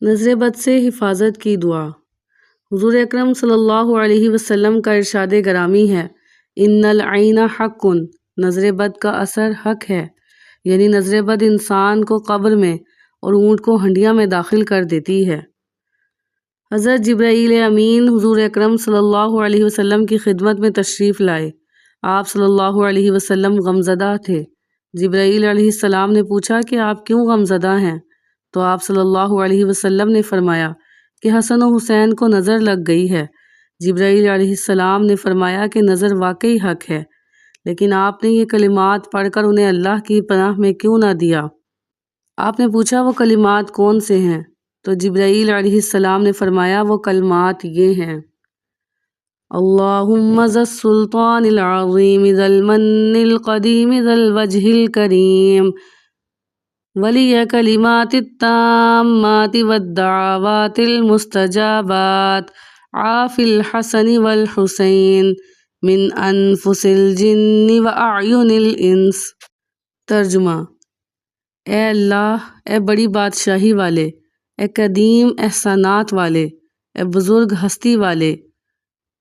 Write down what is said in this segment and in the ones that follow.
نظر بد سے حفاظت کی دعا۔ حضور اکرم صلی اللہ علیہ وسلم کا ارشاد گرامی ہے، ان العین حق، نظر بد کا اثر حق ہے، یعنی نظر بد انسان کو قبر میں اور اونٹ کو ہنڈیا میں داخل کر دیتی ہے۔ حضرت جبرائیل امین حضور اکرم صلی اللہ علیہ وسلم کی خدمت میں تشریف لائے۔ آپ صلی اللہ علیہ وسلم غمزدہ تھے۔ جبرائیل علیہ السلام نے پوچھا کہ آپ کیوں غمزدہ ہیں؟ تو آپ صلی اللہ علیہ وسلم نے فرمایا کہ حسن و حسین کو نظر لگ گئی ہے۔ جبرائیل علیہ السلام نے فرمایا کہ نظر واقعی حق ہے، لیکن آپ نے یہ کلمات پڑھ کر انہیں اللہ کی پناہ میں کیوں نہ دیا؟ آپ نے پوچھا وہ کلمات کون سے ہیں؟ تو جبرائیل علیہ السلام نے فرمایا وہ کلمات یہ ہیں، اللہم ذا السلطان العظیم ذا المن القدیم ذا الوجہ الکریم ولی کلمات التامات والدعوات المستجابات عاف الحسن والحسین من انفس الجن واعین الانس۔ ترجمہ: اے اللہ، اے بڑی بادشاہی والے، اے قدیم احسانات والے، اے بزرگ ہستی والے،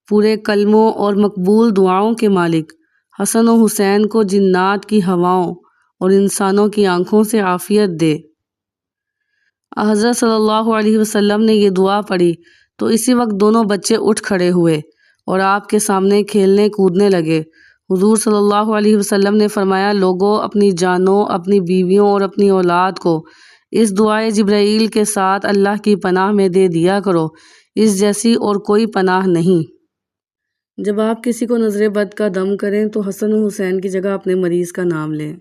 پورے کلموں اور مقبول دعاؤں کے مالک، حسن و حسین کو جنات کی ہواؤں اور انسانوں کی آنکھوں سے عافیت دے۔ حضرت صلی اللہ علیہ وسلم نے یہ دعا پڑھی تو اسی وقت دونوں بچے اٹھ کھڑے ہوئے اور آپ کے سامنے کھیلنے کودنے لگے۔ حضور صلی اللہ علیہ وسلم نے فرمایا، لوگوں، اپنی جانوں، اپنی بیویوں اور اپنی اولاد کو اس دعائے جبرائیل کے ساتھ اللہ کی پناہ میں دے دیا کرو، اس جیسی اور کوئی پناہ نہیں۔ جب آپ کسی کو نظر بد کا دم کریں تو حسن و حسین کی جگہ اپنے مریض کا نام لیں۔